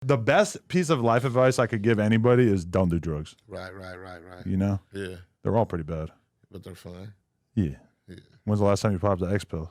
The best piece of life advice I could give anybody is don't do drugs. Right. You know? Yeah. They're all pretty bad. But they're fun. Yeah. When's the last time you popped the X pill?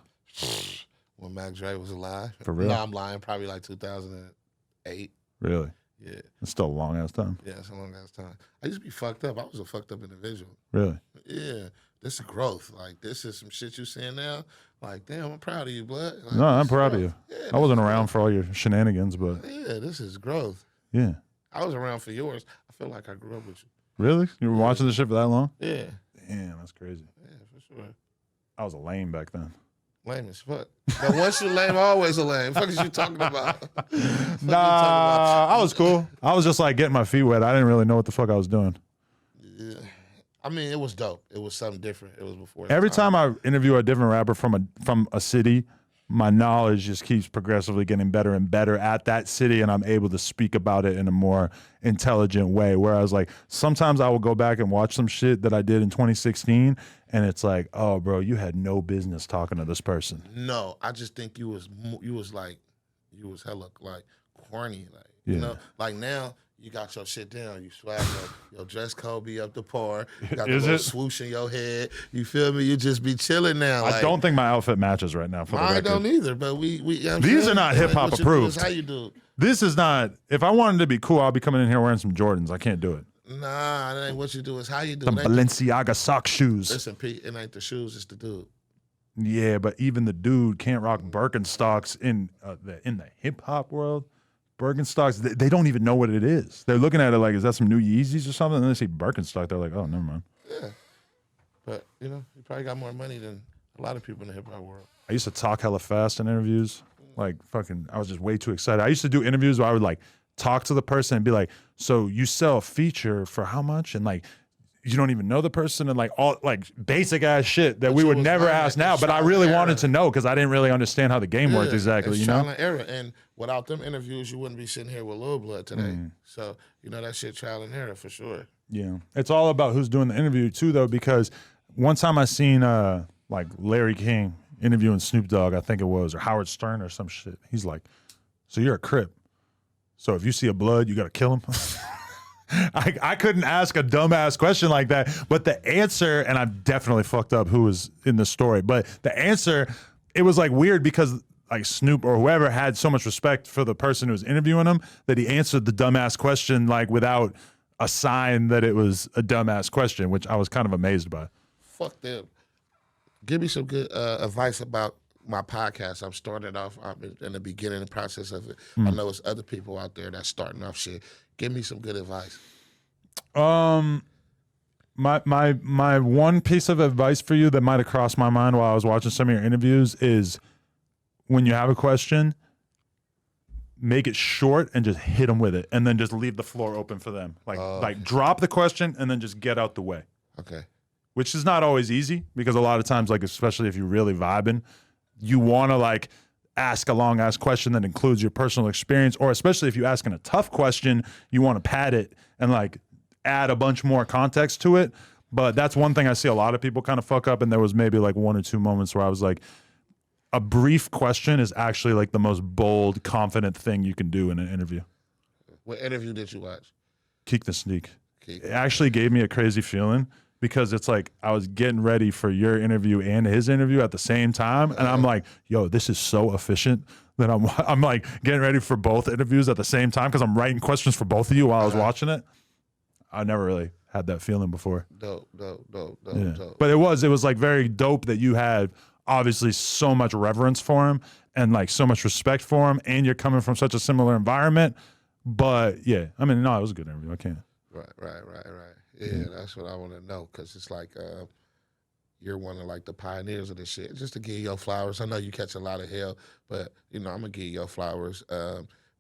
When Mac Dre was alive. For real? No, I'm lying. Probably like 2008. Really? Yeah. It's still a long ass time. Yeah, it's a long ass time. I used to be fucked up. I was a fucked up individual. Really? Yeah. This is growth. Like, this is some shit you seeing now. Like, damn, I'm proud of you, blood. Like, No, I'm proud of you. Yeah, I wasn't around for all your shenanigans, but yeah, this is growth. yeah. I was around for yours. I feel like I grew up with you. Really? You were watching this shit for that long? Yeah. Damn, that's crazy. Yeah, for sure. I was a lame back then. Lame as fuck. But once you lame, always a lame. What is you talking about? Nah, I was cool. I was just like getting my feet wet. I didn't really know what the fuck I was doing. Yeah. I mean, it was dope. It was something different. It was before. Every time I interview a different rapper from a city, my knowledge just keeps progressively getting better and better at that city, and I'm able to speak about it in a more intelligent way. Whereas, like, sometimes I will go back and watch some shit that I did in 2016, and it's like, oh, bro, you had no business talking to this person. No, I just think you was hella like corny, like you know, like now. You got your shit down. You swag your dress code be up to par. You got the little swoosh in your head. You feel me? You just be chilling now. I don't think my outfit matches right now. For the record. I don't either. But these are not hip hop approved. How you do? This is not. If I wanted to be cool, I'll be coming in here wearing some Jordans. I can't do it. Nah, that ain't what you do. It's how you do. Some Balenciaga sock shoes. Listen, Pete, it ain't the shoes. It's the dude. Yeah, but even the dude can't rock Birkenstocks in the hip hop world. Birkenstocks, they don't even know what it is. They're looking at it like, is that some new Yeezys or something? And then they see Birkenstock, they're like, oh, never mind. Yeah. But, you know, you probably got more money than a lot of people in the hip-hop world. I used to talk hella fast in interviews. Like, fucking, I was just way too excited. I used to do interviews where I would, like, talk to the person and be like, so you sell a feature for how much? And, like, you don't even know the person, and like all like basic ass shit that we would never ask now. But I really wanted to know because I didn't really understand how the game worked exactly. It's you know, trial and error. And without them interviews, you wouldn't be sitting here with Lil Blood today. So you know that shit trial and error for sure. Yeah, it's all about who's doing the interview too, though. Because one time I seen like Larry King interviewing Snoop Dogg, I think it was, or Howard Stern or some shit. He's like, "So you're a Crip? So if you see a blood, you gotta kill him." I couldn't ask a dumbass question like that, but the answer, and I've definitely fucked up who was in the story, but the answer, it was like weird because like Snoop or whoever had so much respect for the person who was interviewing him that he answered the dumbass question like without a sign that it was a dumbass question, which I was kind of amazed by. Fuck them. Give me some good advice about my podcast. I'm starting off in the beginning process of it. I know it's other people out there that's starting off shit. Give me some good advice. My one piece of advice for you that might have crossed my mind while I was watching some of your interviews is when you have a question, make it short and just hit them with it, and then just leave the floor open for them. Like drop the question and then just get out the way. Okay. Which is not always easy because a lot of times, like especially if you're really vibing, you want to like ask a long ass question that includes your personal experience, or especially if you're asking a tough question, you want to pad it and like add a bunch more context to it. But that's one thing I see a lot of people kind of fuck up, and there was maybe like one or two moments where I was like, a brief question is actually like the most bold, confident thing you can do in an interview. What interview did you watch? Keek the Sneak. It actually gave me a crazy feeling because it's like I was getting ready for your interview and his interview at the same time, and I'm like, yo, this is so efficient that I'm like getting ready for both interviews at the same time because I'm writing questions for both of you while I was watching it. I never really had that feeling before. Dope. But it was like very dope that you had obviously so much reverence for him and like so much respect for him, and you're coming from such a similar environment. But yeah, I mean, no, it was a good interview. I can't. Right. Yeah, that's what I want to know, because it's like you're one of like the pioneers of this shit. Just to give you your flowers. I know you catch a lot of hell, but you know I'm gonna give you your flowers.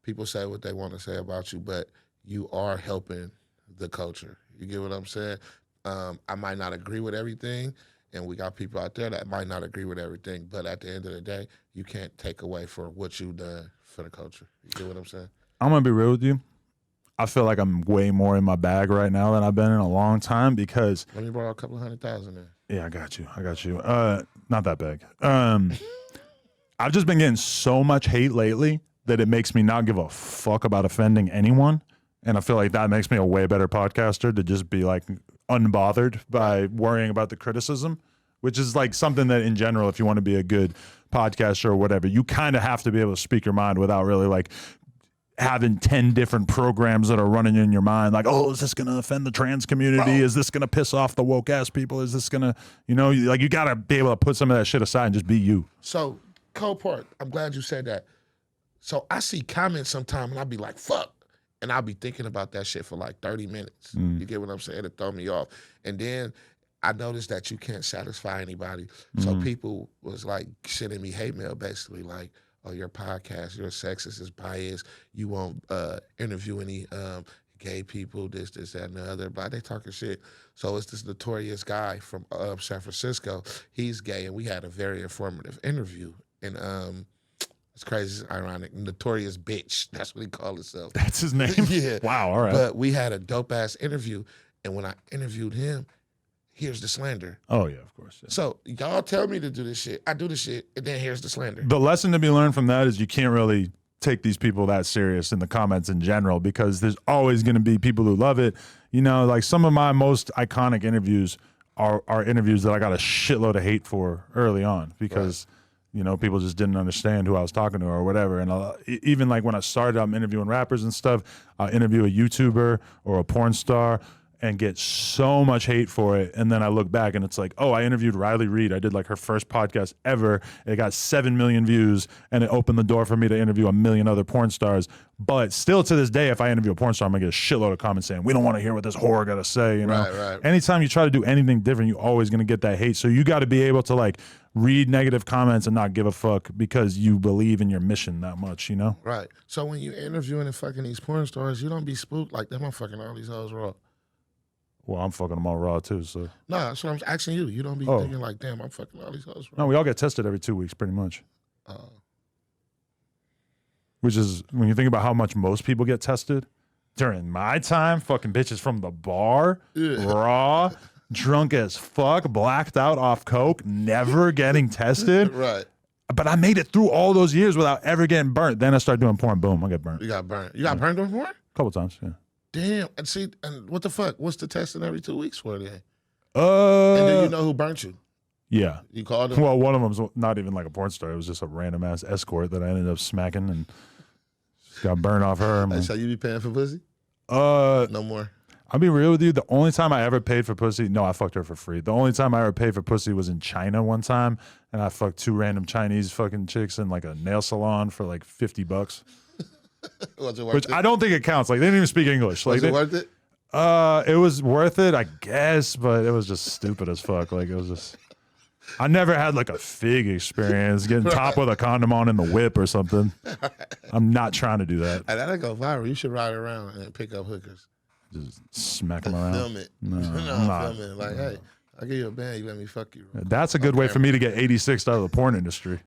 People say what they want to say about you, but you are helping the culture. You get what I'm saying? I might not agree with everything, and we got people out there that might not agree with everything, but at the end of the day, you can't take away for what you've done for the culture. You get what I'm saying? I'm gonna be real with you. I feel like I'm way more in my bag right now than I've been in a long time because. Let me borrow a couple $100,000 there. Yeah, I got you. Not that big. I've just been getting so much hate lately that it makes me not give a fuck about offending anyone. And I feel like that makes me a way better podcaster, to just be like unbothered by worrying about the criticism, which is like something that in general, if you want to be a good podcaster or whatever, you kind of have to be able to speak your mind without really like having 10 different programs that are running in your mind. Like, oh, is this going to offend the trans community? Is this going to piss off the woke ass people? Is this going to, you know, like you got to be able to put some of that shit aside and just be you. So, Copart, I'm glad you said that. So I see comments sometime and I'll be like, fuck. And I'll be thinking about that shit for like 30 minutes. You get what I'm saying? It throw me off. And then I noticed that you can't satisfy anybody. So people was like sending me hate mail basically like, oh, your podcast, you're sexist, is biased. You won't interview any gay people, this, that, and the other. But they talking shit. So it's this notorious guy from San Francisco. He's gay, and we had a very informative interview. And it's crazy, it's ironic. Notorious bitch. That's what he called himself. That's his name? Yeah. Wow, all right. But we had a dope-ass interview, and when I interviewed him, here's the slander. Oh, yeah, of course. Yeah. So y'all tell me to do this shit. I do the shit, and then here's the slander. The lesson to be learned from that is you can't really take these people that serious in the comments in general, because there's always going to be people who love it. You know, like some of my most iconic interviews are interviews that I got a shitload of hate for early on, because you know, people just didn't understand who I was talking to or whatever. And even like when I started, I'm interviewing rappers and stuff. I interview a YouTuber or a porn star and get so much hate for it. And then I look back and it's like, oh, I interviewed Riley Reid. I did like her first podcast ever. It got 7 million views and it opened the door for me to interview a million other porn stars. But still to this day, if I interview a porn star, I'm gonna get a shitload of comments saying, we don't want to hear what this whore got to say. You know? Right. Anytime you try to do anything different, you're always gonna get that hate. So you got to be able to like read negative comments and not give a fuck because you believe in your mission that much, you know? Right. So when you interviewing and fucking these porn stars, you don't be spooked like, them I'm fucking all these hoes raw. Well, I'm fucking them all raw too, so. No, that's what I'm asking you. You don't be thinking like, damn, I'm fucking all these hoes raw. No, we all get tested every 2 weeks pretty much. Which is, when you think about how much most people get tested, during my time, fucking bitches from the bar, raw, drunk as fuck, blacked out off coke, never getting tested. Right. But I made it through all those years without ever getting burnt. Then I started doing porn, boom, I get burnt. You got burnt. You got burnt doing porn? A couple times, yeah. Damn. And see, and what the fuck? What's the testing every 2 weeks for then? And then you know who burnt you? Yeah. You called him? Well, one of them's not even like a porn star. It was just a random ass escort that I ended up smacking and got burned off her. Hey, so you be paying for pussy? No more. I'll be real with you. The only time I ever paid for pussy, no, I fucked her for free. The only time I ever paid for pussy was in China one time, and I fucked 2 random Chinese fucking chicks in like a nail salon for like $50. Was it worth Which it? I don't think it counts. Like they didn't even speak English. Like Was it worth it? It was worth it, I guess, but it was just stupid as fuck. Like it was just, I never had like a fig experience getting top with a condom on in the whip or something. I'm not trying to do that. Hey, that'll go viral. You should ride around and pick up hookers. Just smack them around. Film it. No, film it. Like, hey, I'll give you a band. You let me fuck you. That's a good way for me to get 86 out of the porn industry.